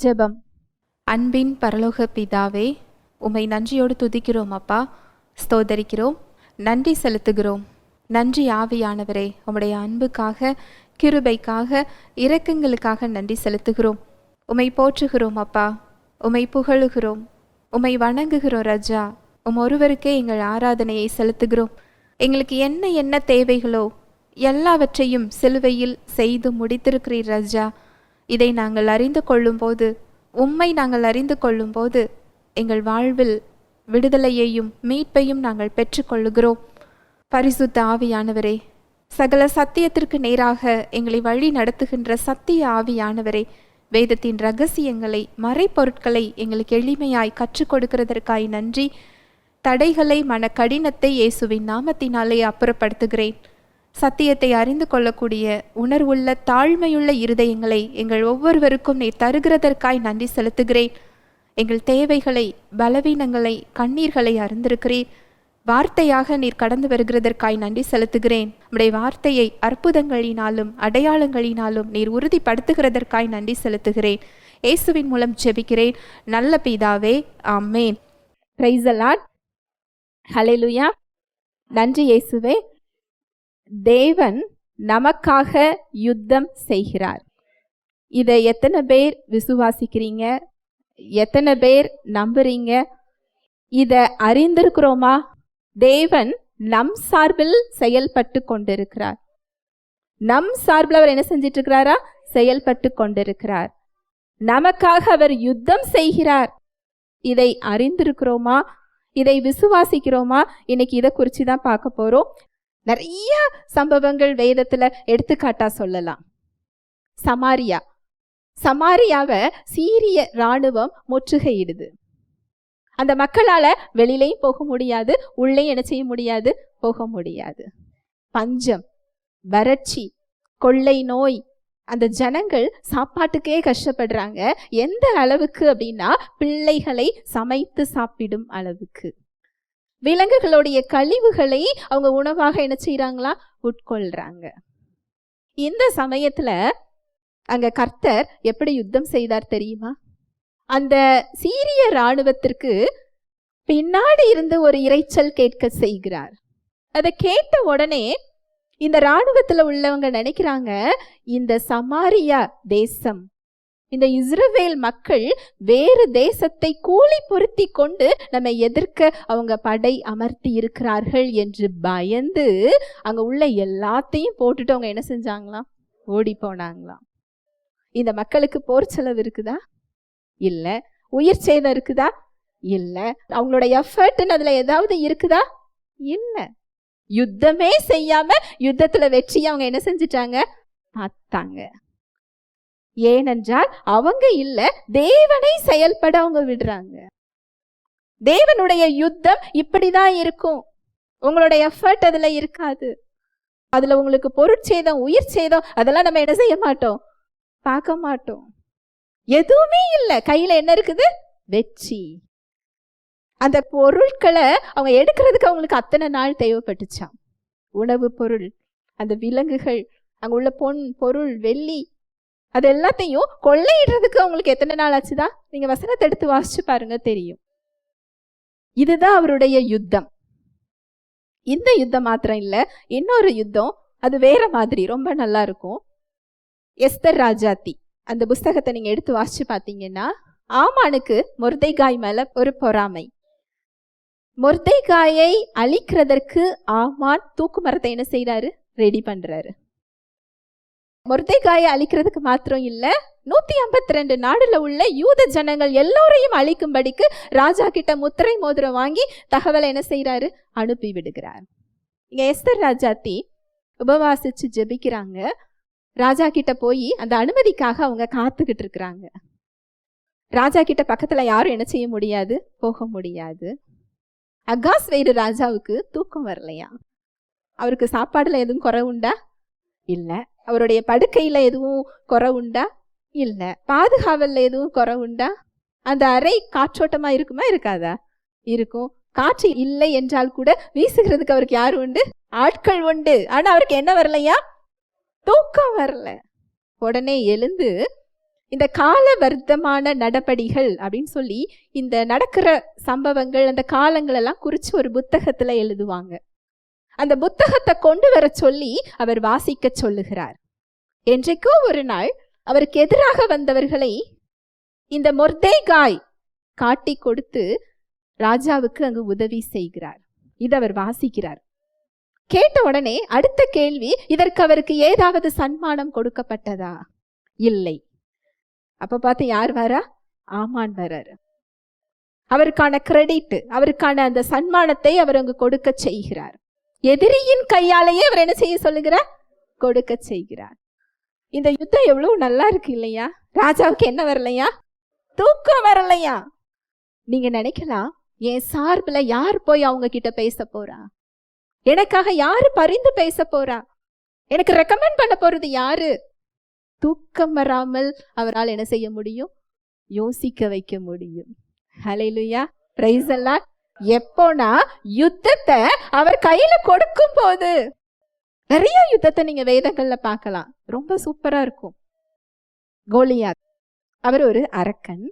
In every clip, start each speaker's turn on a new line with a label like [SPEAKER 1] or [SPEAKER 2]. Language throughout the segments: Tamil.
[SPEAKER 1] ஜெபம். அன்பின் பரலோக பிதாவே, உம்மை நன்றியோடு துதிக்கிறோம் அப்பா, ஸ்தோதரிக்கிறோம், நன்றி செலுத்துகிறோம். நன்றி ஆவியானவரே, உம்முடைய அன்புக்காக, கிருபைக்காக, இரக்கங்களுக்காக நன்றி செலுத்துகிறோம். உம்மை போற்றுகிறோம் அப்பா, உம்மை புகழுகிறோம், உம்மை வணங்குகிறோம் ராஜா. ஒருவருக்கே எங்கள் ஆராதனையை செலுத்துகிறோம். எங்களுக்கு என்ன என்ன தேவைகளோ எல்லாவற்றையும் சிலுவையில் செய்து முடித்திருக்கிறீர் ராஜா. இதை நாங்கள் அறிந்து கொள்ளும்போது, உம்மை நாங்கள் அறிந்து கொள்ளும்போது எங்கள் வாழ்வில் விடுதலையையும் மீட்பையும் நாங்கள் பெற்றுக்கொள்ளுகிறோம். பரிசுத்த ஆவியானவரே, சகல சத்தியத்திற்கு நேராக எங்களை வழி நடத்துகின்ற சத்திய ஆவியானவரே, வேதத்தின் இரகசியங்களை, மறைப்பொருட்களை எங்களுக்கு எளிமையாய் கற்றுக் கொடுக்கிறதற்காய் நன்றி. தடைகளை, மன கடினத்தை இயேசுவின் நாமத்தினாலே அப்புறப்படுத்துகிறேன். சத்தியத்தை அறிந்து கொள்ளக்கூடிய உணர்வுள்ள தாழ்மையுள்ள இருதயங்களை எங்கள் ஒவ்வொருவருக்கும் நீர் தருகிறதற்காய் நன்றி செலுத்துகிறேன். எங்கள் தேவைகளை, பலவீனங்களை, கண்ணீர்களை அறிந்திருக்கிறீர். வார்த்தையாக நீர் கடந்து வருகிறதற்காய் நன்றி செலுத்துகிறேன். நம்முடைய வார்த்தையை அற்புதங்களினாலும் அடையாளங்களினாலும் நீர் உறுதிப்படுத்துகிறதற்காய் நன்றி செலுத்துகிறேன். இயேசுவின் மூலம் ஜெபிக்கிறேன் நல்ல பிதாவே, ஆமேன். Praise the Lord. ஹல்லேலூயா. நன்றி இயேசுவே. தேவன் நமக்காக யுத்தம் செய்கிறார். இதை எத்தனை பேர் விசுவாசிக்கிறீங்க? எத்தனை பேர் நம்புறீங்க? இதை அறிந்திருக்கிறோமா? தேவன் நம் சார்பில் செயல்பட்டு கொண்டிருக்கிறார். நம் சார்பில் அவர் என்ன செஞ்சிட்டு இருக்கிறாரா? செயல்பட்டு கொண்டிருக்கிறார். நமக்காக அவர் யுத்தம் செய்கிறார். இதை அறிந்திருக்கிறோமா? இதை விசுவாசிக்கிறோமா? இன்னைக்கு இதை குறித்து தான் பார்க்க போறோம். நிறைய சம்பவங்கள் வேதத்துல எடுத்துக்காட்டா சொல்லலாம். சமாரியாவை சீரிய இராணுவம் முற்றுகையிடுது. அந்த மக்களால வெளியிலையும் போக முடியாது, உள்ளே என்ன செய்ய முடியாது, போக முடியாது. பஞ்சம், வறட்சி, கொள்ளை நோய், அந்த ஜனங்கள் சாப்பாட்டுக்கே கஷ்டப்படுறாங்க. எந்த அளவுக்கு அப்படின்னா பிள்ளைகளை சமைத்து சாப்பிடும் அளவுக்கு. விலங்குகளுடைய கழிவுகளை அவங்க உணவாக என்ன செய்யறாங்களா, உட்கொள்றாங்க. இந்த சமயத்துல அங்க கர்த்தர் எப்படி யுத்தம் செய்தார் தெரியுமா? அந்த சீரிய இராணுவத்திற்கு பின்னாடி இருந்து ஒரு இரைச்சல் கேட்க செய்கிறார். அதை கேட்ட உடனே இந்த இராணுவத்துல உள்ளவங்க நினைக்கிறாங்க, இந்த சமாரியா தேசம், இந்த இஸ்ரவேல் மக்கள் வேறு தேசத்தை கூலி பொருத்தி கொண்டு நம்ம எதிர்க்க அவங்க படை அமர்த்தி இருக்கிறார்கள் என்று பயந்து அங்க உள்ள எல்லாத்தையும் போட்டுட்டு அவங்க என்ன செஞ்சாங்களாம், ஓடி போனாங்களாம். இந்த மக்களுக்கு போர் செலவு இருக்குதா? இல்ல. உயிர் சேதம் இருக்குதா? இல்ல. அவங்களோட எஃபர்ட்னு அதுல ஏதாவது இருக்குதா? இல்ல. யுத்தமே செய்யாம யுத்தத்துல வெற்றி அவங்க என்ன செஞ்சிட்டாங்க, பார்த்தாங்க. ஏனென்றால் அவங்க இல்ல, தேவனை செயல்பட அவங்க விடுறாங்க. தேவனுடைய யுத்தம் இப்படிதான் இருக்கும். உங்களுடைய எஃபர்ட் அதுல இருக்காது. அதுல உங்களுக்கு பொருட்சேதம், உயிர் சேதம் அதெல்லாம் நம்ம என்ன செய்ய மாட்டோம், பார்க்க மாட்டோம். எதுவுமே இல்ல, கையில என்ன இருக்குது, வெற்றி. அந்த பொருட்களை அவங்க எடுக்கிறதுக்கு அவங்களுக்கு அத்தனை நாள் தேவைப்பட்டுச்சாம். உணவு பொருள், அந்த விலங்குகள், அங்க உள்ள பொன் பொருள், வெள்ளி, அது எல்லாத்தையும் கொள்ளையிடுறதுக்கு அவங்களுக்கு எத்தனை நாள் ஆச்சுதான்? நீங்க வசனத்தை எடுத்து வாசிச்சு பாருங்க, தெரியும். இதுதான் அவருடைய யுத்தம். இந்த யுத்தம் மாத்திரம் இல்ல, இன்னொரு யுத்தம், அது வேற மாதிரி ரொம்ப நல்லா இருக்கும். எஸ்தர் ராஜாத்தி, அந்த புஸ்தகத்தை நீங்க எடுத்து வாசிச்சு பார்த்தீங்கன்னா, ஆமானுக்கு மொர்தெகாய் மேல ஒரு பொறாமை. மொர்தெகாயை அழிக்கிறதற்கு ஆமான் தூக்கு மரத்தை என்ன செய்யறாரு, ரெடி பண்றாரு. மொர்தெகாயை அழிக்கிறதுக்கு மாத்திரம் இல்ல, 152 நாடுல உள்ள யூத ஜனங்கள் எல்லோரையும் அழிக்கும்படிக்கு ராஜா கிட்ட முத்திரை மோதிரம் வாங்கி தகவலை என்ன செய்யறாரு, அனுப்பி விடுகிறார். இங்க எஸ்தர் ராஜாத்தி உபவாசிச்சு ஜெபிக்கிறாங்க. ராஜா கிட்ட போய் அந்த அனுமதிக்காக அவங்க காத்துக்கிட்டு இருக்கிறாங்க. ராஜா கிட்ட பக்கத்துல யாரும் என்ன செய்ய முடியாது, போக முடியாது. அகாஸ்வேரு ராஜாவுக்கு தூக்கம் வரலையா. அவருக்கு சாப்பாடுல எதுவும் குறை உண்டா? இல்ல. அவருடைய படுக்கையில எதுவும் குறை உண்டா? இல்ல. பாதுகாவல்ல எதுவும் குறை உண்டா? அந்த அறை காற்றோட்டமா இருக்குமா, இருக்காதா? இருக்கும். காற்று இல்லை என்றால் கூட வீசுகிறதுக்கு அவருக்கு யாரு உண்டு, ஆட்கள் உண்டு. ஆனா அவருக்கு என்ன வரலையா, தூக்கம் வரல. உடனே எழுந்து இந்த காலவர்த்தமான நடபடிகள் அப்படின்னு சொல்லி இந்த நடக்கிற சம்பவங்கள் அந்த காலங்கள் எல்லாம் குறிச்சு ஒரு புத்தகத்துல எழுதுவாங்க. அந்த புத்தகத்தை கொண்டு வர சொல்லி அவர் வாசிக்க சொல்லுகிறார். என்றைக்கோ ஒரு நாள் அவருக்கு எதிராக வந்தவர்களை இந்த மொர்தேகாய் காட்டி கொடுத்து ராஜாவுக்கு அங்கு உதவி செய்கிறார். இது அவர் வாசிக்கிறார். கேட்ட உடனே அடுத்த கேள்வி, இதற்கு அவருக்கு ஏதாவது சன்மானம் கொடுக்கப்பட்டதா? இல்லை. அப்ப பார்த்து யார் வரா? ஆமான் வராரு. அவருக்கான கிரெடிட், அவருக்கான அந்த சன்மானத்தை அவர் அங்கு கொடுக்க செய்கிறார். எதிரியின் கையாலேயே அவர் என்ன செய்ய சொல்லுகிறார்? கொடுக்க செய்கிறார். இந்த யுத்தம் எவ்வளவு நல்லா இருக்கு இல்லையா? ராஜாவுக்கு என்ன வரலையா? தூக்கம் வரலையா? நீங்க நினைக்கலாம், என் சார்பில் யார் போய் அவங்க கிட்ட பேச போறா? எனக்காக யாரு பரிந்து பேச போறா? எனக்கு ரெக்கமெண்ட் பண்ண போறது யாரு? தூக்கம் வராமல் அவரால் என்ன செய்ய முடியும்? யோசிக்க வைக்க முடியும். ஹல்லேலூயா, பிரைஸ் தி லார்ட். எப்போனா யுத்தத்தை அவர் கையில கொடுக்கும் போது. நிறைய யுத்தத்தை நீங்க வேதங்கள்ல பார்க்கலாம், ரொம்ப சூப்பரா இருக்கும். கோலியாத், அவர் ஒரு அரக்கன்.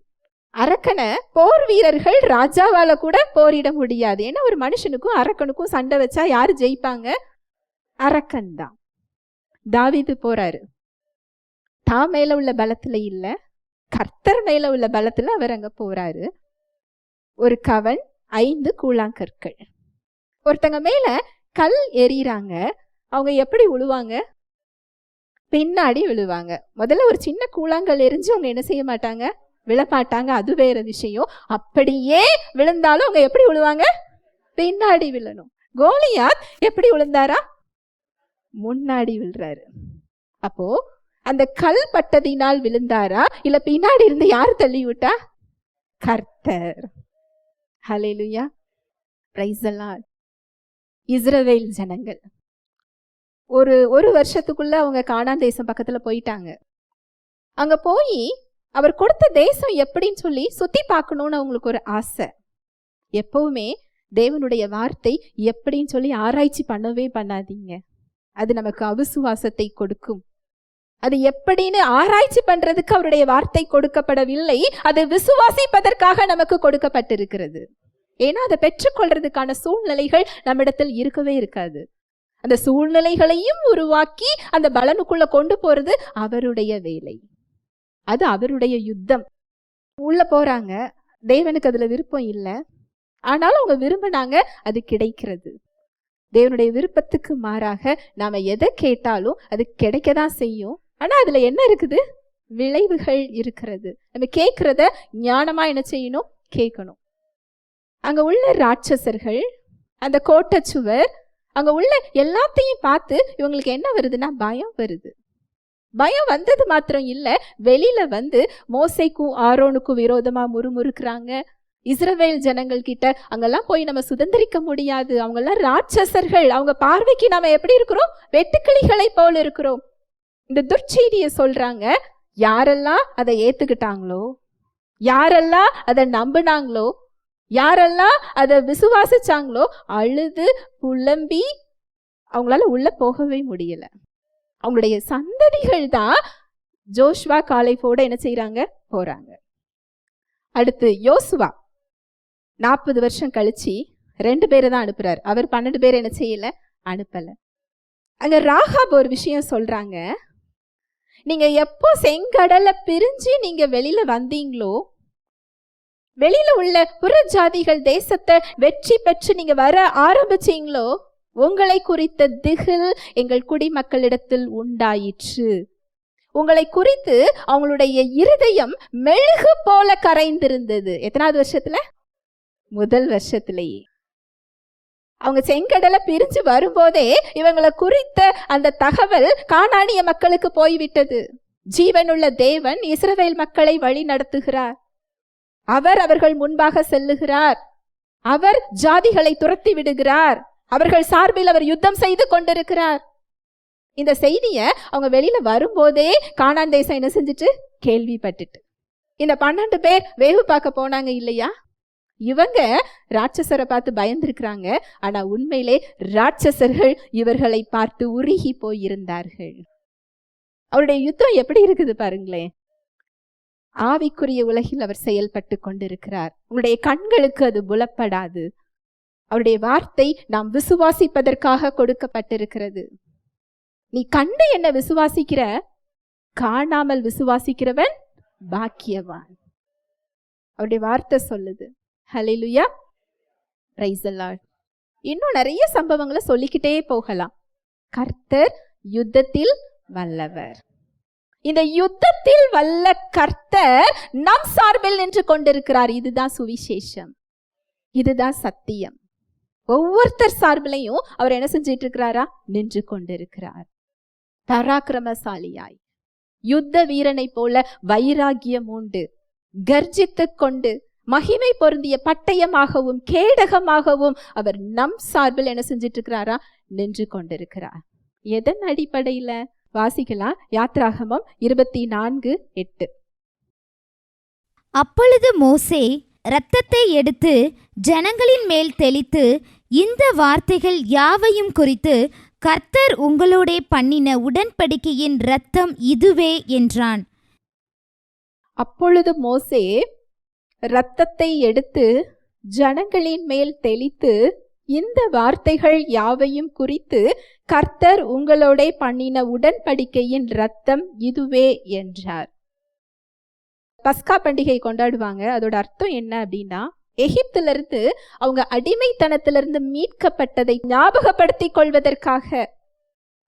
[SPEAKER 1] அரக்கனை போர் வீரர்கள் ராஜாவால கூட போரிட முடியாது. ஏன்னா ஒரு மனுஷனுக்கும் அரக்கனுக்கும் சண்டை வச்சா யாரு ஜெயிப்பாங்க? அரக்கன் தான். தாவீது போறாரு, தான் மேல உள்ள பலத்துல இல்ல, கர்த்தர் மேல உள்ள பலத்துல அவர் அங்க போறாரு. ஒரு கவன், 5 கூழாங்கற்கள். ஒருத்தங்க மேல கல் எறிறாங்க. அவங்க எப்படி விழுவாங்க? பின்னாடி விழுவாங்க. முதல்ல ஒரு சின்ன கூழாங்கல் எரிஞ்சு அவங்க என்ன செய்ய மாட்டாங்க? விழமாட்டாங்க. அது வேற விஷயம். அப்படியே விழுந்தாலும் அவங்க எப்படி விழுவாங்க? பின்னாடி விழணும். கோலியாத் எப்படி விழுந்தாரா? முன்னாடி விழுறாரு. அப்போ அந்த கல் பட்டதினால் விழுந்தாரா, இல்ல பின்னாடி இருந்து யாரு தள்ளி விட்டா? கர்த்தர். ஹல்லேலூயா, பிரைஸ் தி லார்ட். இஸ்ரவேல் ஜனங்கள் ஒரு வருஷத்துக்குள்ள அவங்க கானான் தேசம் பக்கத்துல போயிட்டாங்க. அங்க போய் அவர் கொடுத்த தேசம் எப்படின்னு சொல்லி சுத்தி பார்க்கணும்னு அவங்களுக்கு ஒரு ஆசை. எப்பவுமே தேவனுடைய வார்த்தை எப்படின்னு சொல்லி ஆராய்ச்சி பண்ணவே பண்ணாதீங்க. அது நமக்கு அவிசுவாசத்தை கொடுக்கும். அது எப்படின்னு ஆராய்ச்சி பண்றதுக்கு அவருடைய வார்த்தை கொடுக்கப்படவில்லை, அது விசுவாசிப்பதற்காக நமக்கு கொடுக்கப்பட்டிருக்கிறது. ஏன்னா அதை பெற்றுக்கொள்றதுக்கான சூழ்நிலைகள் நம்மிடத்தில் இருக்கவே இருக்காது. அந்த சூழ்நிலைகளையும் உருவாக்கி அந்த பலனுக்குள்ள கொண்டு போறது அவருடைய வேலை. அது அவருடைய யுத்தம். உள்ள போறாங்க, தேவனுக்கு அதுல விருப்பம் இல்லை, ஆனாலும் அவங்க விரும்பினாங்க, அது கிடைக்கிறது. தேவனுடைய விருப்பத்துக்கு மாறாக நாம எதை கேட்டாலும் அது கிடைக்கதான் செய்யும். ஆனா அதுல என்ன இருக்குது? விளைவுகள் இருக்கிறது. நம்ம கேட்கிறத ஞானமா என்ன செய்யணும்? கேட்கணும். அங்க உள்ள ராட்சசர்கள், அந்த கோட்டை சுவர், அங்க உள்ள எல்லாத்தையும் பார்த்து இவங்களுக்கு என்ன வருதுன்னா பயம் வருது. பயம் வந்தது மாத்திரம் இல்ல, வெளியில வந்து மோசேக்கும் ஆரோனுக்கும் விரோதமா முறுமுறுக்கிறாங்க. இஸ்ரவேல் ஜனங்கள் கிட்ட அங்கெல்லாம் போய் நம்ம சுதந்திரிக்க முடியாது, அவங்க எல்லாம் ராட்சசர்கள், அவங்க பார்வைக்கு நாம எப்படி இருக்கிறோம்? வெட்டுக்கிளிகளை போல இருக்கிறோம். இந்த துர்ச்செய்தியை சொல்றாங்க. யாரெல்லாம் அதை ஏத்துக்கிட்டாங்களோ, யாரெல்லாம் அதை நம்பினாங்களோ, யாரெல்லாம் அதை விசுவாசிச்சாங்களோ, அழுது புலம்பி அவங்களால உள்ள போகவே முடியல. அவங்களுடைய சந்ததிகள் தான் ஜோஷ்வா காலேபோட என்ன செய்யறாங்க? போறாங்க. அடுத்து யோசுவா 40 வருஷம் கழிச்சு 2 பேரை தான் அனுப்புறாரு. அவர் 12 பேர் என்ன செய்யல? அனுப்பல. அங்க ராகாப் ஒரு விஷயம் சொல்றாங்க. நீங்க எப்போ செங்கடலை பிரிஞ்சு நீங்க வெளியில வந்தீங்களோ, வெளியில உள்ள புற ஜாதிகள் தேசத்தை வெற்றி பெற்று நீங்க வர ஆரம்பிச்சீங்களோ, உங்களை குறித்த திகில் எங்கள் குடிமக்களிடத்தில் உண்டாயிற்று. உங்களை குறித்து அவங்களுடைய இருதயம் மெழுகு போல கரைந்திருந்தது. எத்தனாவது வருஷத்துல? முதல் வருஷத்திலேயே. அவங்க செங்கடலை பிரிஞ்சு வரும்போதே இவங்களை குறித்த அந்த தகவல் கானானிய மக்களுக்கு போய்விட்டது. ஜீவனுள்ள தேவன் இஸ்ரவேல் மக்களை வழி நடத்துகிறார். அவர் அவர்கள் முன்பாக செல்லுகிறார். அவர் ஜாதிகளை துரத்தி விடுகிறார். அவர்கள் சார்பில் அவர் யுத்தம் செய்து கொண்டிருக்கிறார். இந்த செய்திய அவங்க வெளியில வரும்போதே கானான் தேசம் என்ன செஞ்சுட்டு? கேள்விப்பட்டுட்டு. இந்த 12 பேர் வேவு பார்க்க போனாங்க இல்லையா? இவங்க ராட்சசரை பார்த்து பயந்துருக்கிறாங்க. ஆனா உண்மையிலே ராட்சசர்கள் இவர்களை பார்த்து உருகி போயிருந்தார்கள். அவருடைய யுத்தம் எப்படி இருக்குது பாருங்களேன். ஆவிக்குரிய உலகில் அவர் செயல்பட்டு கொண்டிருக்கிறார். உங்களுடைய கண்களுக்கு அது புலப்படாது. அவருடைய வார்த்தை நாம் விசுவாசிப்பதற்காக கொடுக்கப்பட்டிருக்கிறது. நீ கண்டு என்ன விசுவாசிக்கிற, காணாமல் விசுவாசிக்கிறவன் பாக்கியவான். அவருடைய வார்த்தை சொல்லுது. ஹல்லேலூயா, பிரைஸ் தி லார்ட். இன்னும் நிறைய சம்பவங்களை சொல்லிக்கிட்டே போகலாம். கர்த்தர் யுத்தத்தில் வல்லவர். இந்த யுத்தத்தில் வல்ல கர்த்தர் நம் சார்பில் நின்று கொண்டிருக்கிறார். இதுதான் சுவிசேஷம், இதுதான் சத்தியம். ஒவ்வொருத்தர் சார்பிலையும் அவர் என்ன செஞ்சிட்டு இருக்கிறாரா? நின்று கொண்டிருக்கிறார். பராக்கிரமசாலியாய், யுத்த வீரனை போல வைராகியம் உண்டு, கர்ஜித்து கொண்டு மகிமை பொருந்திய பட்டயமாகவும் கேடகமாகவும் அவர் நம் சார்பில் என்ன செஞ்சிட்டு இருக்கிறாரா? நின்று கொண்டிருக்கிறார். எதன் அடிப்படையில? வாசிக்கலாம். யாத்ராகமம் 24:8.
[SPEAKER 2] அப்பொழுது மோசே இரத்தத்தை எடுத்து ஜனங்களின் மேல் தெளித்து, இந்த வார்த்தைகள் யாவையும் குறித்து கர்த்தர் உங்களோடே பண்ணின உடன்படிக்கையின் இரத்தம் இதுவே என்றான்.
[SPEAKER 1] அப்பொழுது மோசே இரத்தத்தை எடுத்து ஜனங்களின் மேல் தெளித்து, இந்த வார்த்தைகள் யாவையும் குறித்து கர்த்தர் உங்களோடே பண்ணின உடன்படிக்கையின் இரத்தம் இதுவே என்றார். பஸ்கா பண்டிகை கொண்டாடுவாங்க. அதோட அர்த்தம் என்ன அப்படின்னா, எகிப்திலிருந்து அவங்க அடிமைத்தனத்திலிருந்து மீட்கப்பட்டதை ஞாபகப்படுத்திக் கொள்வதற்காக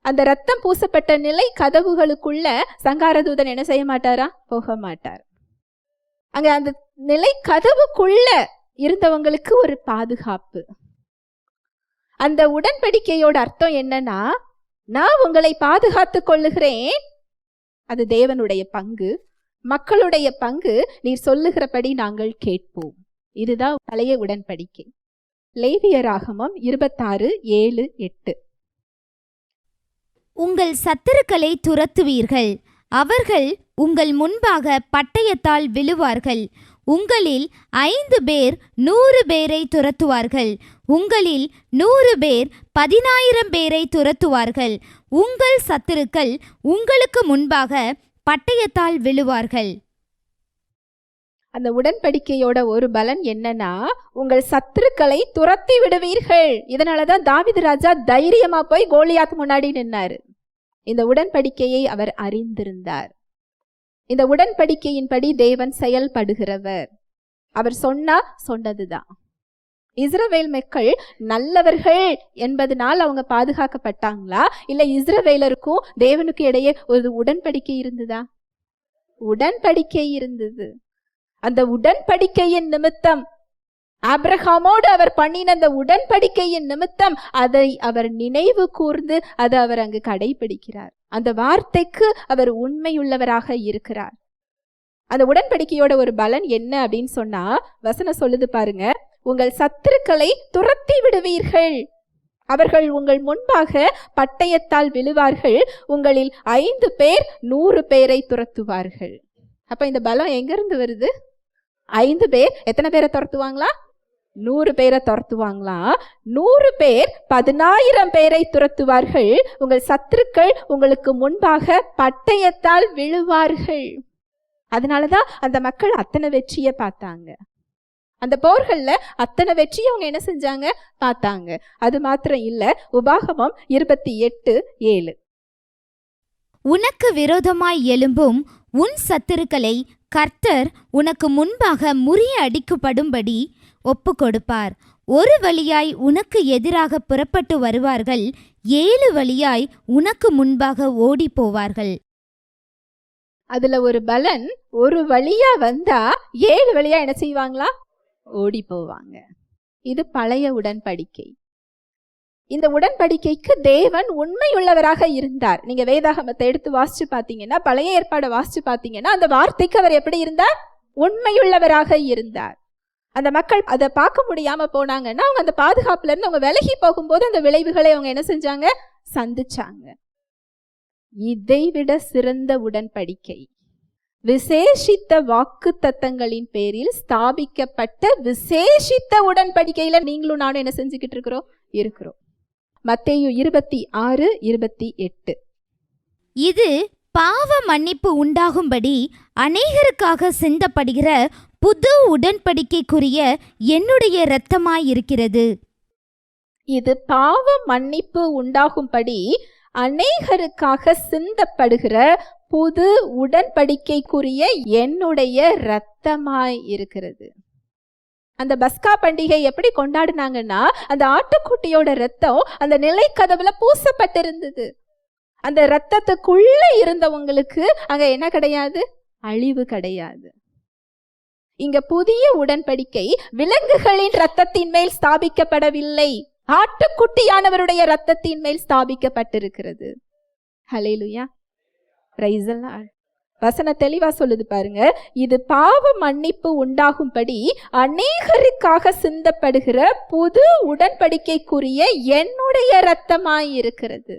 [SPEAKER 1] அந்த ரத்தம் பூசப்பட்ட நிலை கதவுகளுக்குள்ள சங்காரதூதன் என்ன செய்ய மாட்டாரா? போக மாட்டார். அங்க அந்த நிலை கதவுக்குள்ள இருந்தவங்களுக்கு ஒரு பாதுகாப்பு. அந்த உடன்படிக்கையோட அர்த்தம் என்னன்னா, நான் உங்களை பாதுகாத்து கொள்ளுகிறேன். அது தேவனுடைய பங்கு, மக்களுடைய பங்கு. நீர் சொல்லுகிறபடி நாங்கள் கேட்போம். இதுதான் பழைய உடன்படிக்கை. லேவியராகமம் 26:7-8.
[SPEAKER 2] உங்கள் சத்துருக்களை துரத்துவீர்கள், அவர்கள் உங்கள் முன்பாக பட்டயத்தால் விழுவார்கள். உங்களில் 5 பேர் 100 பேரை துரத்துவார்கள். உங்களில் 100 பேர் 10,000 பேரை துரத்துவார்கள். உங்கள் சத்துருக்கள் உங்களுக்கு முன்பாக பட்டயத்தால் விழுவார்கள்.
[SPEAKER 1] அந்த உடன்படிக்கையோட ஒரு பலன் என்னன்னா, உங்கள் சத்துருக்களை துரத்தி விடுவீர்கள். இதனாலதான் தாவீது ராஜா தைரியமா போய் கோலியாத் முன்னாடி நின்னாரு. இந்த உடன்படிக்கையை அவர் அறிந்திருந்தார். இந்த உடன்படிக்கையின்படி தேவன் செயல்படுகிறவர். அவர் சொன்னதுதான். இஸ்ரவேல் மக்கள் நல்லவர்கள் என்பதனால் அவங்க பாதுகாக்கப்பட்டாங்களா, இல்ல இஸ்ரவேலருக்கும் தேவனுக்கு இடையே ஒரு உடன்படிக்கை இருந்ததா? உடன்படிக்கை இருந்தது. அந்த உடன்படிக்கையின் நிமித்தம், ஆபிரகாமோடு அவர் பண்ணின அந்த உடன்படிக்கையின் நிமித்தம் அதை அவர் நினைவு கூர்ந்து அதை அவர் அங்கு கடைபிடிக்கிறார். அந்த வார்த்தைக்கு அவர் உண்மையுள்ளவராக இருக்கிறார். அந்த உடன்படிக்கையோட ஒரு பலன் என்ன அப்படின்னு சொன்னா, வசனம் சொல்லுது பாருங்க, உங்கள் சத்துருக்களை துரத்தி விடுவீர்கள், அவர்கள் உங்கள் முன்பாக பட்டயத்தால் விழுவார்கள். உங்களில் 5 பேர் 100 பேரை துரத்துவார்கள். அப்ப இந்த பலம் எங்க இருந்து வருது? 5 பேர் எத்தனை பேரை துரத்துவாங்களா? 100 பேரை துரத்துவாங்களா? 100 பேர் 10,000 பேரை துரத்துவார்கள். உங்கள் சத்துருக்கள் உங்களுக்கு முன்பாக பட்டயத்தால் விழுவார்கள். அதனாலதான் அந்த மக்கள் அத்தனை வெற்றியை பார்த்தாங்க. அந்த போர்கள்ல அத்தனை வெற்றி அவங்க என்ன செஞ்சாங்க? பார்த்தாங்க. அது மாத்திரம் இல்ல, உபாகமம் 28:7.
[SPEAKER 2] உனக்கு விரோதமாய் எழும்பும் உன் சத்துருக்களை கர்த்தர் உனக்கு முன்பாக முறியடிக்கப்படும்படி ஒப்பு கொடுப்பார். ஒரு வழியாய் உனக்கு எதிராக புறப்பட்டு வருவார்கள், 7 வழியாய் உனக்கு முன்பாக ஓடி போவார்கள்.
[SPEAKER 1] அதுல ஒரு பலன், ஒரு வழியா வந்தா 7 வழியா என்ன செய்வாங்களா? ஓடி போவாங்க. இது பழைய உடன்படிக்கை. இந்த உடன்படிக்கைக்கு தேவன் உண்மையுள்ளவராக இருந்தார். நீங்க வேதாகமத்தை எடுத்து வாசிச்சு பார்த்தீங்கன்னா, பழைய ஏற்பாடை வாசிச்சு பார்த்தீங்கன்னா, அந்த வார்த்தைக்கு அவர் எப்படி இருந்தார்? உண்மையுள்ளவராக இருந்தார். அந்த மக்கள் அதை பார்க்க முடியாம போனாங்கன்னா, அவங்க அந்த பாதுகாப்புல இருந்து அவங்க விலகி போகும்போது அந்த விளைவுகளை அவங்க என்ன செஞ்சாங்க? சந்திச்சாங்க. இதைவிட சிறந்த உடன்படிக்கை, விசேஷித்த வாக்கு தத்தங்களின் பேரில் ஸ்தாபிக்கப்பட்ட விசேஷித்த உடன்படிக்கையில நீங்களும் நானும் என்ன செஞ்சுக்கிட்டு இருக்கிறோம். மத்தேயு 26:28.
[SPEAKER 2] இது பாவ மன்னிப்பு உண்டாகும்படி அநேகருக்காக சிந்தப்படுகிற புது உடன்படிக்கைக்குரிய என்னுடைய இரத்தமாயிருக்கிறது.
[SPEAKER 1] இது பாவ மன்னிப்பு உண்டாகும்படி அநேகருக்காக சிந்தப்படுகிற புது உடன்படிக்கைக்குரிய என்னுடைய இரத்தமாய் இருக்கிறது. அந்த பஸ்கா பண்டிகை எப்படி கொண்டாடினாங்கன்னா, அந்த ஆட்டுக்குட்டியோட ரத்தம் அந்த நிலைக்கதவுல பூசப்பட்டிருந்தது. அந்த ரத்தத்துக்குள்ள இருந்தவங்களுக்கு அங்க என்ன கிடையாது? அழிவு கிடையாது. இங்க புதிய உடன்படிக்கை விலங்குகளின் இரத்தத்தின் மேல் ஸ்தாபிக்கப்படவில்லை, ஆட்டுக்குட்டியானவருடைய இரத்தத்தின் மேல் ஸ்தாபிக்கப்பட்டிருக்கிறது. ஹல்லேலூயா, பிரைஸ் தி லார்ட். வசனம் தெளிவா சொல்லுது பாருங்க. இது பாவ மன்னிப்பு உண்டாகும்படி அநேகருக்காக சிந்தப்படுகிற புது உடன்படிக்கைக்குரிய என்னுடைய இரத்தமாய் இருக்கிறது.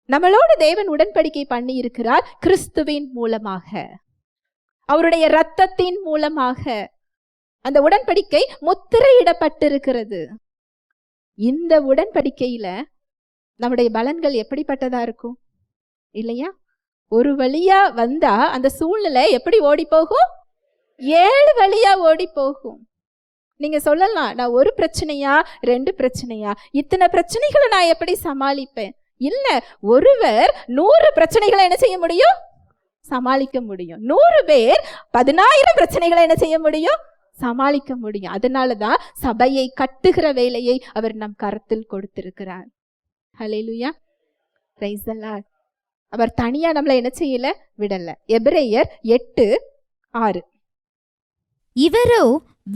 [SPEAKER 1] நம்மளோடு தேவன் உடன்படிக்கை பண்ணி இருக்கிறார் கிறிஸ்துவின் மூலமாக, அவருடைய இரத்தத்தின் மூலமாக. அந்த உடன்படிக்கை முத்திரையிடப்பட்டிருக்கிறது. இந்த உடன்படிக்கையில நம்முடைய பலன்கள் எப்படிப்பட்டதா இருக்கும் இல்லையா? ஒரு வழியா வந்தா அந்த சூழ்நிலை எப்படி ஓடி போகும்? 7 வழியா ஓடி போகும். நீங்க சொல்லலாம், நான் ஒரு பிரச்சனையா 2 பிரச்சனையா, இத்தனை பிரச்சனைகளை நான் எப்படி சமாளிப்பேன்? இல்ல, ஒருவர் 100 பிரச்சனைகளை என்ன செய்ய முடியும்? சமாளிக்க முடியும். 100 பேர் 10,000 பிரச்சனைகளை என்ன செய்ய முடியும்? சமாளிக்க முடியும். அதனாலதான் சபையை கட்டுகிற வேலையை அவர் நம் கரத்தில் கொடுத்திருக்கிறார். ஹல்லேலூயா, பிரைஸ் தி லார்ட். அவர் தனியா நம்மளை என்ன செய்யல, விடல. எபிரேயர் 8:6.
[SPEAKER 2] இவரோ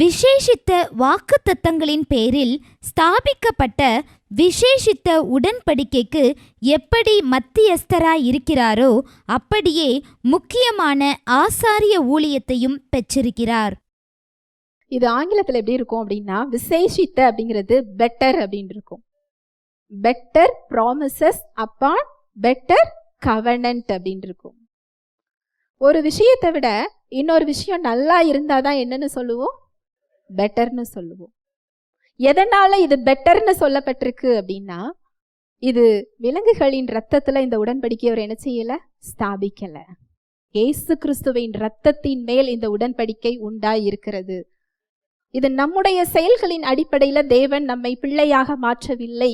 [SPEAKER 2] விசேஷித்த வாக்குத்தத்தங்களின் பேரில் ஸ்தாபிக்கப்பட்ட விசேஷித்த உடன்படிக்கைக்கு எப்படி மத்தியஸ்தராய் இருக்கிறாரோ அப்படியே முக்கியமான ஆசாரிய ஊழியத்தையும் பெற்றிருக்கிறார்.
[SPEAKER 1] இது ஆங்கிலத்தில் எப்படி இருக்கும் அப்படின்னா, விசேஷித்த அப்படிங்கிறது பெட்டர் அப்படின்னு இருக்கும். Better promises upon better covenant அப்படின்னு இருக்கும். ஒரு விஷயத்தை விட இன்னொரு விஷயம் நல்லா இருந்தாதான் என்னன்னு சொல்லுவோம்? பெட்டர்னு சொல்லுவோம். எதனால இது பெட்டர்னு சொல்லப்பட்டிருக்கு அப்படின்னா, இது விலங்குகளின் இரத்தத்துல இந்த உடன்படிக்கை அவர் என்ன செய்யல, ஸ்தாபிக்கல. இயேசு கிறிஸ்துவின் இரத்தத்தின் மேல் இந்த உடன்படிக்கை உண்டாயிருக்கிறது. இது நம்முடைய செயல்களின் அடிப்படையில தேவன் நம்மை பிள்ளையாக மாற்றவில்லை.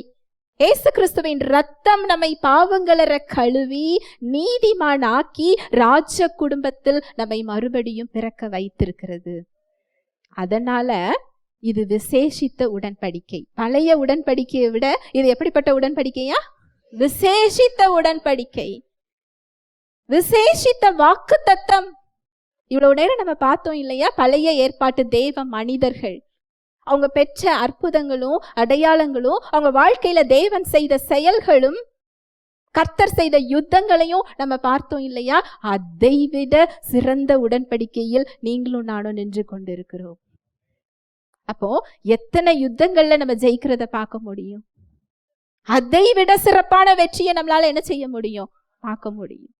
[SPEAKER 1] இயேசு கிறிஸ்துவின் ரத்தம் நம்மை பாவங்களற கழுவி நீதிமானாக்கி ராஜ குடும்பத்தில் நம்மை மறுபடியும் பிறக்க வைத்திருக்கிறது. அதனால இது விசேஷித்த உடன்படிக்கை. பழைய உடன்படிக்கையை விட இது எப்படிப்பட்ட உடன்படிக்கையா? விசேஷித்த உடன்படிக்கை, விசேஷித்த வாக்குத்தத்தம். இவ்வளவு நேரம் நம்ம பார்த்தோம் இல்லையா? பழைய ஏற்பாட்டு தேவ மனிதர்கள் அவங்க பெற்ற அற்புதங்களும் அடையாளங்களும், அவங்க வாழ்க்கையில தேவன் செய்த செயல்களும், கர்த்தர் செய்த யுத்தங்களையும் நம்ம பார்த்தோம் இல்லையா? அதை விட சிறந்த உடன்படிக்கையில் நீங்களும் நானும் நின்று கொண்டிருக்கிறோம். அப்போ எத்தனை யுத்தங்கள்ல நம்ம ஜெயிக்கிறத பார்க்க முடியும்? அதை விட சிறப்பான வெற்றியை நம்மளால என்ன செய்ய முடியும்? பார்க்க முடியும்.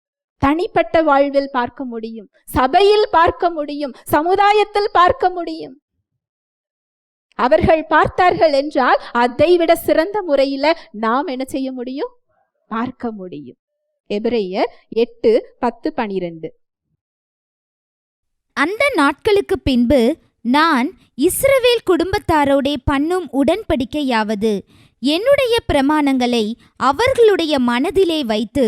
[SPEAKER 1] தனிப்பட்ட வாழ்வில் பார்க்க முடியும், சபையில் பார்க்க முடியும், சமுதாயத்தில் பார்க்க முடியும். அவர்கள் பார்த்தார்கள் என்றால் அதை விட சிறந்த முறையில நாம் என்ன செய்ய முடியும்? பார்க்க முடியும். எபிரேயர் 8:10-12.
[SPEAKER 2] அந்த நாட்களுக்கு பின்பு நான் இஸ்ரவேல் குடும்பத்தாரோடே பண்ணும் உடன்படிக்கையாவது, என்னுடைய பிரமாணங்களை அவர்களுடைய மனதிலே வைத்து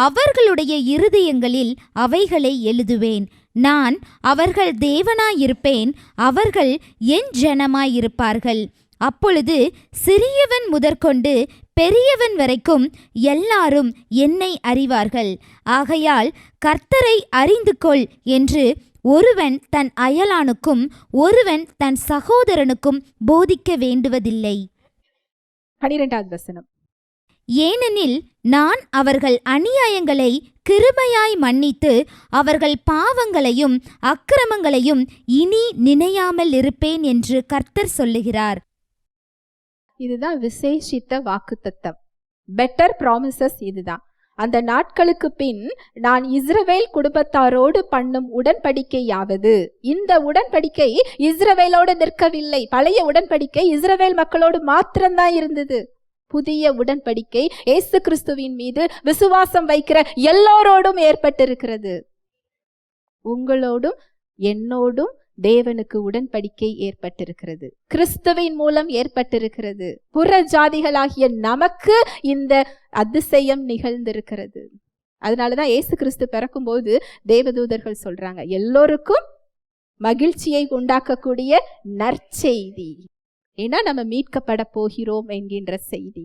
[SPEAKER 2] அவர்களுடைய இருதயங்களில் அவைகளை எழுதுவேன். நான் அவர்கள் தேவனாயிருப்பேன், அவர்கள் என் ஜனமாயிருப்பார்கள். அப்பொழுது சிறியவன் முதற்கொண்டு பெரியவன் வரைக்கும் எல்லாரும் என்னை அறிவார்கள். ஆகையால் கர்த்தரை அறிந்து கொள் என்று ஒருவன் தன் அயலானுக்கும் ஒருவன் தன் சகோதரனுக்கும் போதிக்க வேண்டுவதில்லை.
[SPEAKER 1] 12வது வசனம்.
[SPEAKER 2] ஏனெனில் நான் அவர்கள் அநியாயங்களை கிருபையாய் மன்னித்து அவர்கள் பாவங்களையும் அக்கிரமங்களையும் இனி நினையாமல் இருப்பேன் என்று கர்த்தர் சொல்லுகிறார்.
[SPEAKER 1] இதுதான் விசேஷித்த வாக்குத்தத்தம், பெட்டர் ப்ராமிசஸ். இதுதான் அந்த நாட்களுக்கு பின் நான் இஸ்ரவேல் குடும்பத்தாரோடு பண்ணும் உடன்படிக்கையாவது. இந்த உடன்படிக்கை இஸ்ரவேலோடு நிற்கவில்லை. பழைய உடன்படிக்கை இஸ்ரவேல் மக்களோடு மாத்திரம்தான் இருந்தது. புதிய உடன்படிக்கை இயேசு கிறிஸ்துவின் மீது விசுவாசம் வைக்கிற எல்லோரோடும் ஏற்பட்டிருக்கிறது. உங்களோடும் என்னோடும் தேவனுக்கு உடன்படிக்கை ஏற்பட்டிருக்கிறது, கிறிஸ்துவின் மூலம் ஏற்பட்டிருக்கிறது. புற ஜாதிகளாகிய நமக்கு இந்த அதிசயம் நிகழ்ந்திருக்கிறது. அதனாலதான் இயேசு கிறிஸ்து பிறக்கும்போது தேவதூதர்கள் சொல்றாங்க, எல்லோருக்கும் மகிழ்ச்சியை உண்டாக்கக்கூடிய நற்செய்தி. ஏன்னா நம்ம மீட்கப்பட போகிறோம் என்கின்ற செய்தி.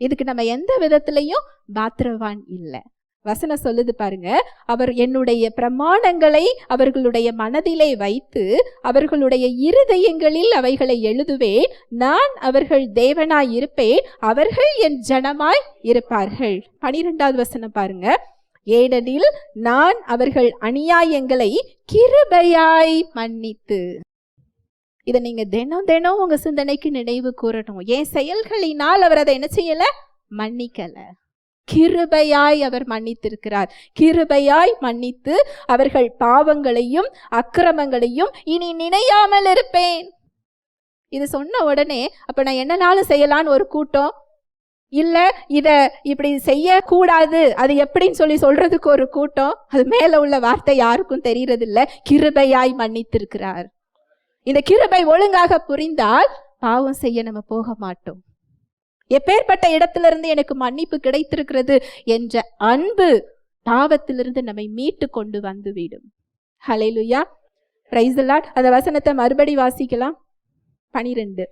[SPEAKER 1] இதுக்கு நம்ம எந்த விதத்திலையும் பாத்திரவான் இல்லை. வசனம் சொல்லுது பாருங்க, அவர் என்னுடைய பிரமாணங்களை அவர்களுடைய மனதிலே வைத்து அவர்களுடைய இருதயங்களில் அவைகளை எழுதுவேன். நான் அவர்கள் தேவனாய் இருப்பேன், அவர்கள் என் ஜனமாய் இருப்பார்கள். 12வது வசனம் பாருங்க, ஏனெனில் நான் அவர்கள் அநியாயங்களை கிருபையாய் மன்னித்து. இதை நீங்க தினம் தினம் உங்க சிந்தனைக்கு நினைவு கூறணும். என் செயல்களினால் அவர் அதை என்ன செய்யல? மன்னிக்கல. கிருபையாய் அவர் மன்னித்திருக்கிறார். கிருபையாய் மன்னித்து அவர்கள் பாவங்களையும் அக்கிரமங்களையும் இனி நினையாமல் இருப்பேன். இது சொன்ன உடனே அப்ப நான் என்னனாலும் செய்யலான்னு ஒரு கூட்டம், இல்ல இத இப்படி செய்யக்கூடாது அது எப்படின்னு சொல்றதுக்கு ஒரு கூட்டம். அது மேல உள்ள வார்த்தை யாருக்கும் தெரியறது இல்ல. கிருபையாய் மன்னித்திருக்கிறார். இந்த கிருபை ஒழுங்காக புரிந்தால் பாவம் செய்ய நம்ம போக மாட்டோம். எப்பேற்பட்ட இடத்திலிருந்து எனக்கு மன்னிப்பு கிடைத்திருக்கிறது என்ற அன்பு பாவத்திலிருந்து நம்மை மீட்டு கொண்டு வந்துவிடும். ஹல்லேலூயா, பிரைஸ் தி லார்ட். அந்த வசனத்தை மறுபடி வாசிக்கலாம். 12.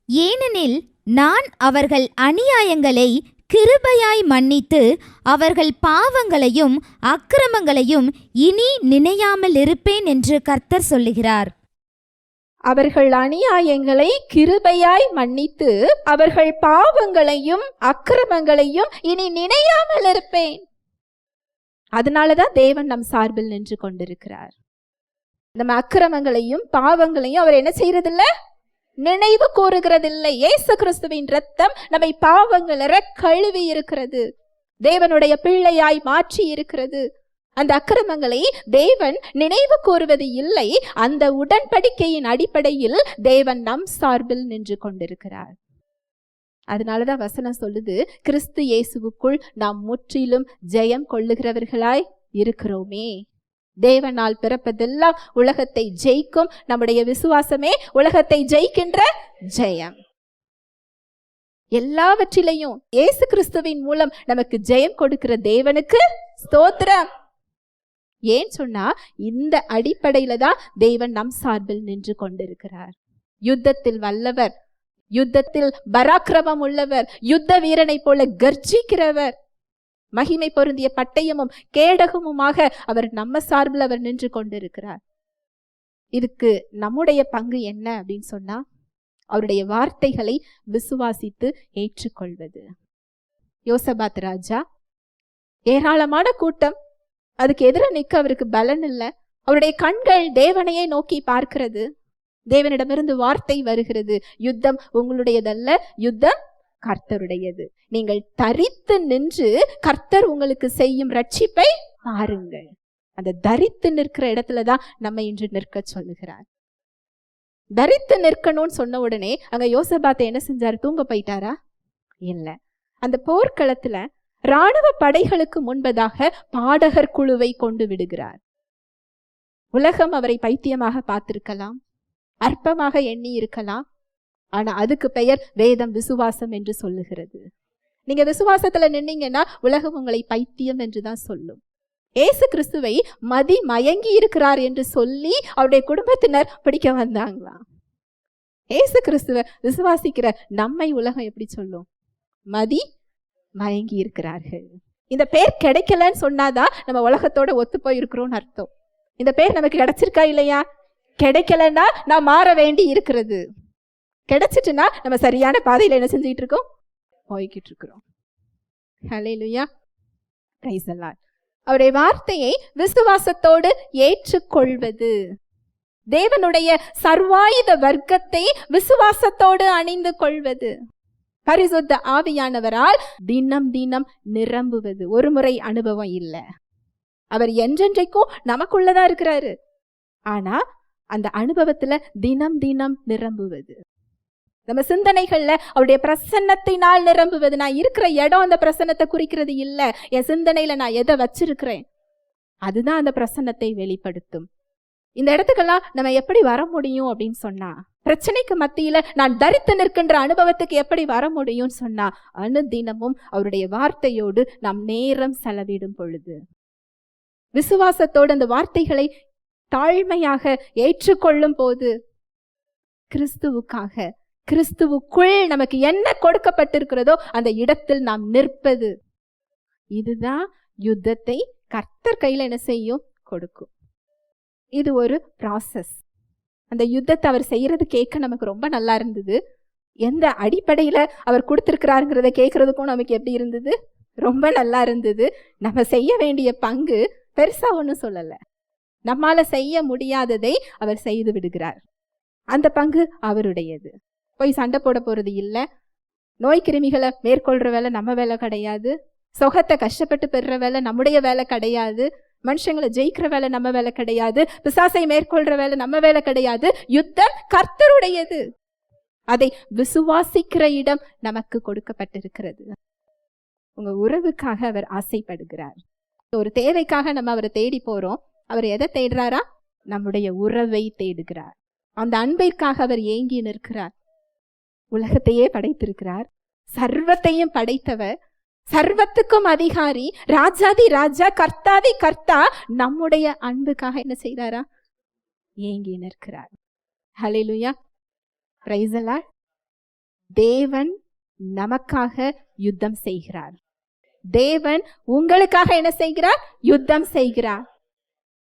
[SPEAKER 2] ஏனெனில் நான் அவர்கள் அநியாயங்களை கிருபையாய் மன்னித்து அவர்கள் பாவங்களையும் அக்கிரமங்களையும் இனி நினையாமல் இருப்பேன் என்று கர்த்தர் சொல்லுகிறார்.
[SPEAKER 1] அவர்கள் அநியாயங்களை கிருபையாய் மன்னித்து அவர்கள் பாவங்களையும் அக்கிரமங்களையும் இனி நினையாமல் இருப்பேன். அதனாலதான் தேவன் நம் சார்பில் நின்று கொண்டிருக்கிறார். நம்ம அக்கிரமங்களையும் பாவங்களையும் அவர் என்ன செய்யறதில்ல? நினைவு கூறுகிறதில்லை. இயேசு கிறிஸ்துவின் இரத்தம் நம்மை பாவங்களற கழுவி இருக்கிறது, தேவனுடைய பிள்ளையாய் மாற்றி இருக்கிறது. அந்த அக்கிரமங்களை தேவன் நினைவு கூறுவது இல்லை. அந்த உடன்படிக்கையின் அடிப்படையில் தேவன் நம் சார்பில் நின்று கொண்டிருக்கிறார். அதனாலதான் வசனம் சொல்லுது, கிறிஸ்து இயேசுவுக்குள் நாம் முற்றிலும் ஜெயம் கொள்ளுகிறவர்களாய் இருக்கிறோமே. தேவனால் பிறப்பதெல்லாம் உலகத்தை ஜெயிக்கும். நம்முடைய விசுவாசமே உலகத்தை ஜெயிக்கின்ற ஜெயம். எல்லாவற்றிலையும் இயேசு கிறிஸ்துவின் மூலம் நமக்கு ஜெயம் கொடுக்கிற தேவனுக்கு ஸ்தோத்திரம். ஏன் சொன்னா இந்த அடிப்படையில தான் தேவன் நம் சார்பில் நின்று கொண்டிருக்கிறார். யுத்தத்தில் வல்லவர், யுத்தத்தில் பராக்கிரமம் உள்ளவர், யுத்த வீரனை போல கர்ஜிக்கிறவர், மகிமை பொருந்திய பட்டயமும் கேடகமுமாக அவர் நம்ம சார்பில் அவர் நின்று கொண்டிருக்கிறார். இதுக்கு நம்முடைய பங்கு என்ன அப்படின்னு சொன்னா, அவருடைய வார்த்தைகளை விசுவாசித்து ஏற்றுக்கொள்வது. யோசபாத் ராஜா, ஏராளமான கூட்டம், அதுக்கு எதிராக நிற்க அவருக்கு பலன் இல்லை. அவருடைய கண்கள் தேவனையே நோக்கி பார்க்கிறது. தேவனிடமிருந்து வார்த்தை வருகிறது, யுத்தம் உங்களுடையதல்ல, யுத்தம் கர்த்தருடையது. நீங்கள் தரித்து நின்று கர்த்தர் உங்களுக்கு செய்யும் ரட்சிப்பை பாருங்கள். அந்த தரித்து நிற்கிற இடத்துலதான் நம்ம இன்று நிற்க சொல்லுகிறார். தரித்து நிற்கணும்னு சொன்ன உடனே அங்க யோசபாத்தை என்ன செஞ்சாரு? தூங்க போயிட்டாரா? இல்ல. அந்த போர்க்களத்துல இராணுவ படைகளுக்கு முன்பதாக பாடகர் குழுவை கொண்டு விடுகிறார். உலகம் அவரை பைத்தியமாக பார்த்திருக்கலாம், அற்பமாக எண்ணி இருக்கலாம். ஆனா அதுக்கு பெயர் வேதம் விசுவாசம் என்று சொல்லுகிறது. நீங்க விசுவாசத்துல நின்னீங்கன்னா உலகம் உங்களை பைத்தியம் என்றுதான் சொல்லும். இயேசு கிறிஸ்துவை மதி மயங்கி இருக்கிறார் என்று சொல்லி அவருடைய குடும்பத்தினர் பிடிக்க வந்தாங்களாம். இயேசு கிறிஸ்துவ விசுவாசிக்கிற நம்மை உலகம் எப்படி சொல்லும்? மதி மயங்கி இருக்கிறார்கள். இந்த பேர் கிடைக்கலன்னு சொன்னாதான் நம்ம உலகத்தோட ஒத்து போயிருக்கிறோம்னு அர்த்தம். இந்த பேர் நமக்கு கிடைச்சிருக்கா இல்லையா? கிடைக்கலன்னா நான் மாற வேண்டி இருக்கிறது. கிடைச்சிட்டுனா நம்ம சரியான பாதையில என்ன செஞ்சுட்டு இருக்கோம்? போய்கிட்டு இருக்கிறோம். ஹல்லேலூயா, பிரைஸ் தி லார்ட். அவருடைய வார்த்தையை விசுவாசத்தோடு ஏற்றுக்கொள்வது, தேவனுடைய சர்வாயுத வர்க்கத்தை விசுவாசத்தோடு அணிந்து கொள்வது, பரிசுத்த ஆவியானவரால் தினம் தினம் நிரம்புவது. ஒரு முறை அனுபவம் இல்லை, அவர் என்றென்றைக்கும் நமக்குள்ளதான் இருக்கிறாரு. ஆனா அந்த அனுபவத்துல தினம் தினம் நிரம்புவது. நம்ம சிந்தனைகள்ல அவருடைய பிரசன்னத்தினால் நிரம்புவது. நான் இருக்கிற இடம் அந்த பிரசன்னத்தை குறிக்கிறது இல்ல, என் சிந்தனையில நான் எதை வச்சிருக்கிறேன் அதுதான் அந்த பிரசன்னத்தை வெளிப்படுத்தும். இந்த இடத்துக்கெல்லாம் நம்ம எப்படி வர முடியும் அப்படின்னு சொன்னா, பிரச்சனைக்கு மத்தியில நான் தரித்து நிற்கின்ற அனுபவத்துக்கு எப்படி வர முடியும்னு சொன்னா, அனுதினமும் அவருடைய வார்த்தையோடு நாம் நேரம் செலவிடும் பொழுது, விசுவாசத்தோடு அந்த வார்த்தைகளை தாழ்மையாக ஏற்றுக்கொள்ளும் போது, கிறிஸ்துவுக்காக கிறிஸ்துவுக்குள் நமக்கு என்ன கொடுக்கப்பட்டிருக்கிறதோ அந்த இடத்தில் நாம் நிற்பது. இதுதான் யுத்தத்தை கர்த்தர் கையில என்ன செய்யும், கொடுக்கும். இது ஒரு ப்ராசஸ். அந்த யுத்தத்தை அவர் செய்யறது கேட்க நமக்கு ரொம்ப நல்லா இருந்தது. எந்த அடிப்படையில அவர் கொடுத்திருக்கிறாருங்கிறத கேட்கறதுக்கும் நமக்கு எப்படி இருந்தது, ரொம்ப நல்லா இருந்தது. நம்ம செய்ய வேண்டிய பங்கு பெருசா ஒன்றும் சொல்லல, நம்மால செய்ய முடியாததை அவர் செய்து விடுகிறார். அந்த பங்கு அவருடையது. போய் சண்டை போட போறது இல்லை, நோய் கிருமிகளை மேற்கொள்ற வேலை நம்ம வேலை கிடையாது, சொகத்தை கஷ்டப்பட்டு பெறுற வேலை நம்முடைய வேலை கிடையாது, மனுஷங்களை ஜெயிக்கிற வேலை நம்ம வேலை கிடையாது, பிசாசை மேற்கொள்ற வேலை நம்ம வேலை கிடையாது. யுத்தம் கர்த்தருடையது. அதை விசுவாசிக்கிற இடம் நமக்கு கொடுக்கப்பட்டிருக்கிறது. உங்க உறவுக்காக அவர் ஆசைப்படுகிறார். ஒரு தேவைக்காக நம்ம அவரை தேடி போறோம். அவர் எதை தேடுறாரா, நம்முடைய உறவை தேடுகிறார். அந்த அன்பிற்காக அவர் ஏங்கி நிற்கிறார். உலகத்தையே படைத்திருக்கிறார், சர்வத்தையும் படைத்தவர், சர்வத்துக்கும் அதிகாரி, ராஜாதி ராஜா, கர்த்தாதி கர்த்தா, நம்முடைய அன்புக்காக என்ன செய்றாரா, ஏங்கி நிற்கிறார். ஹல்லேலூயா, பிரைஸ் தி லார்ட். தேவன் நமக்காக யுத்தம் செய்கிறார். தேவன் உங்களுக்காக என்ன செய்கிறார், யுத்தம் செய்கிறார்.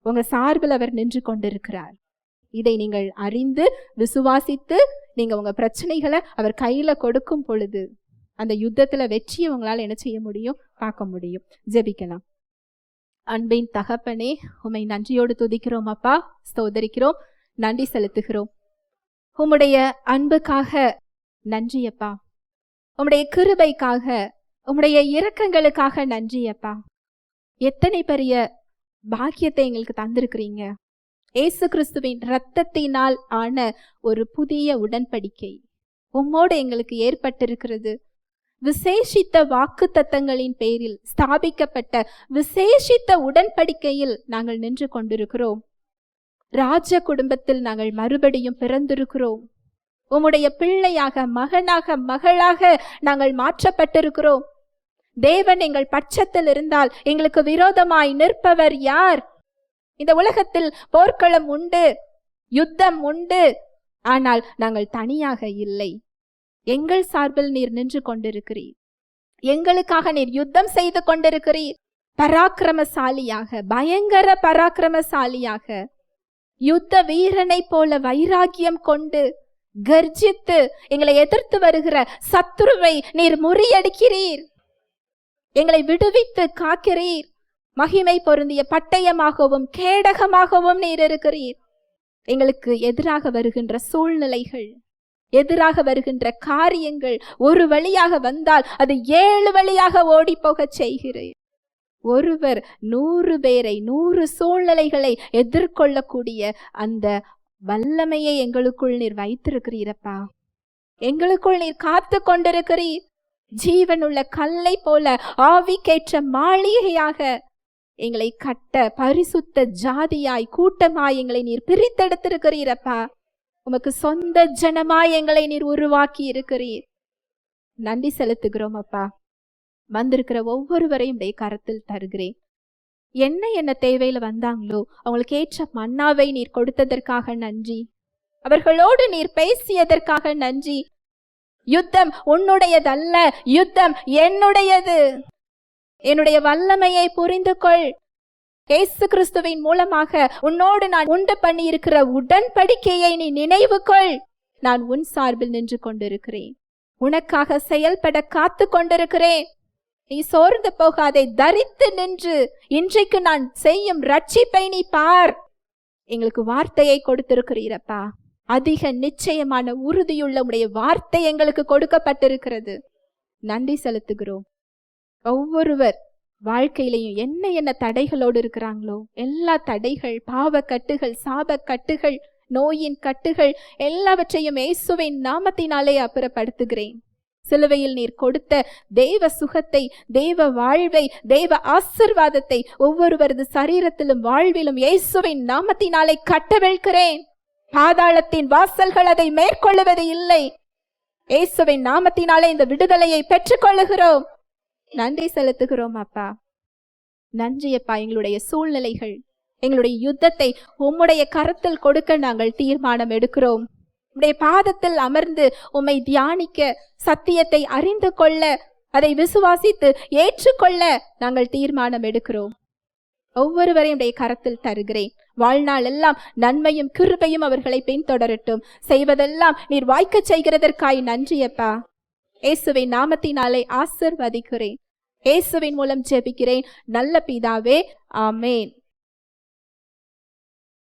[SPEAKER 1] உங்க சார்பில் அவர் நின்று கொண்டிருக்கிறார். இதை நீங்கள் அறிந்து விசுவாசித்து நீங்க உங்க பிரச்சனைகளை அவர் கையில கொடுக்கும் பொழுது அந்த யுத்தத்துல வெற்றியை உங்களால் என்ன செய்ய முடியும், பார்க்க முடியும். ஜெபிக்கலாம். அன்பின் தகப்பனே, உம்மை நன்றியோடு துதிக்கிறோம் அப்பா, ஸ்தோதரிக்கிறோம், நன்றி செலுத்துகிறோம். உம்முடைய அன்புக்காக நன்றி அப்பா, உம்முடைய கிருபைக்காக, உம்முடைய இரக்கங்களுக்காக நன்றி அப்பா. எத்தனை பெரிய பாக்கியத்தை எங்களுக்கு தந்திருக்கிறீங்க. இயேசு கிறிஸ்துவின் இரத்தத்தினால் ஆன ஒரு புதிய உடன்படிக்கை உம்மோடு எங்களுக்கு ஏற்பட்டிருக்கிறது. விசேஷித்த வாக்கு தத்தங்களின் பேரில் ஸ்தாபிக்கப்பட்ட விசேஷித்த உடன்படிக்கையில் நாங்கள் நின்று கொண்டிருக்கிறோம். ராஜ குடும்பத்தில் நாங்கள் மறுபடியும் பிறந்திருக்கிறோம். உம்முடைய பிள்ளையாக, மகனாக, மகளாக நாங்கள் மாற்றப்பட்டிருக்கிறோம். தேவன் எங்கள் பட்சத்தில் இருந்தால் எங்களுக்கு விரோதமாய் நிற்பவர் யார்? இந்த உலகத்தில் போர்க்களம் உண்டு, யுத்தம் உண்டு, ஆனால் நாங்கள் தனியாக இல்லை. எங்கள் சார்பில் நீர் நின்று கொண்டிருக்கிறீர். எங்களுக்காக நீர் யுத்தம் செய்து கொண்டிருக்கிறீர். பராக்கிரமசாலியாக, பயங்கர பராக்கிரமசாலியாக, யுத்த வீரனை போல வைராக்கியம் கொண்டு கர்ஜித்து எங்களை எதிர்த்து வருகிற சத்துருவை நீர் முறியடிக்கிறீர். எங்களை விடுவித்து காக்கிறீர். மகிமை பொருந்திய பட்டயமாகவும் கேடகமாகவும் நீர் இருக்கிறீர். எங்களுக்கு எதிராக வருகின்ற சூழ்நிலைகள், எதிராக வருகின்ற காரியங்கள் ஒரு வழியாக வந்தால் அது 7 வழியாக ஓடி போக செய்கிறீர். ஒருவர் 100 பேரை, 100 சூழ்நிலைகளை எதிர்கொள்ளக்கூடிய அந்த வல்லமையை எங்களுக்குள் நீர் வைத்திருக்கிறீரப்பா. எங்களுக்குள் நீர் காத்து கொண்டிருக்கிறீர். ஜீவனுள்ள கல்லை போல ஆவிக்கேற்ற மாளிகையாக எங்களை கட்ட பரிசுத்த ஜாதியாய், கூட்டமாய் எங்களை நீர் பிரித்தெடுத்திருக்கிறீரப்பா. உமக்கு சொந்த ஜனமாய் எங்களை நீர் உருவாக்கி இருக்கிறீர். நன்றி செலுத்துகிறோம் அப்பா. வந்திருக்கிற ஒவ்வொருவரையும் உடைய கரத்தில் தருகிறேன். என்ன தேவையில வந்தாங்களோ அவங்களுக்கு ஏற்ற மன்னாவை நீர் கொடுத்ததற்காக நன்றி. அவர்களோடு நீர் பேசியதற்காக நன்றி. யுத்தம் உன்னுடையதல்ல, யுத்தம் என்னுடையது. என்னுடைய வல்லமையை புரிந்து கொள். இயேசு கிறிஸ்துவின் மூலமாக உன்னோடு நான் உண்டு பண்ணி இருக்கிற உடன்படிக்கையை நீ நினைவு கொள். நான் உன் சார்பில் நின்று கொண்டிருக்கிறேன். உனக்காக செயல்பட காத்து கொண்டிருக்கிறேன். நீ சோர்ந்து போகாதே, தரித்து நின்று இன்றைக்கு நான் செய்யும் ரட்சிப்பை நீ பார். எங்களுக்கு வார்த்தையை கொடுத்திருக்கிறீரப்பா. அதிக நிச்சயமான உறுதியுள்ள உடைய வார்த்தை எங்களுக்கு கொடுக்கப்பட்டிருக்கிறது. நன்றி செலுத்துகிறோம். ஒவ்வொருவர் வாழ்க்கையிலையும் என்ன தடைகளோடு இருக்கிறாங்களோ எல்லா தடைகள், பாவக்கட்டுகள், சாபக்கட்டுகள் நோயின் கட்டுகள் எல்லாவற்றையும் இயேசுவின் நாமத்தினாலே அப்புறப்படுத்துகிறேன். சிலுவையில் நீர் கொடுத்த தேவ சுகத்தை, தேவ வாழ்வை, தேவ ஆசீர்வாதத்தை ஒவ்வொருவரது சரீரத்திலும் வாழ்விலும் இயேசுவின் நாமத்தினாலே கட்டவிழ்க்கிறேன். பாதாளத்தின் வாசல்கள் அதை மேற்கொள்ளுவது இல்லை. இயேசுவின் நாமத்தினாலே இந்த விடுதலையை பெற்றுக்கொள்ளுகிறோம். நன்றி செலுத்துகிறோம் அப்பா. நன்றி அப்பா. எங்களுடைய சூழ்நிலைகள், எங்களுடைய யுத்தத்தை உம்முடைய கரத்தில் கொடுக்க நாங்கள் தீர்மானம் எடுக்கிறோம். உம்முடைய பாதத்தில் அமர்ந்து உம்மை தியானிக்க, சத்தியத்தை அறிந்து கொள்ள, அதை விசுவாசித்து ஏற்றுக்கொள்ள நாங்கள் தீர்மானம் எடுக்கிறோம். ஒவ்வொருவரையும் உடைய கரத்தில் தருகிறேன். வாழ்நாள் எல்லாம் நன்மையும் கிருபையும் அவர்களை பின்தொடரட்டும். செய்வதெல்லாம் நீர் வாய்க்க செய்கிறதற்காய் நன்றியப்பா. இயேசுவின் நாமத்தினாலே ஆசீர்வதிக்கிறேன். இயேசுவின் மூலம் ஜெபிக்கிறேன் நல்ல பிதாவே, ஆமேன்.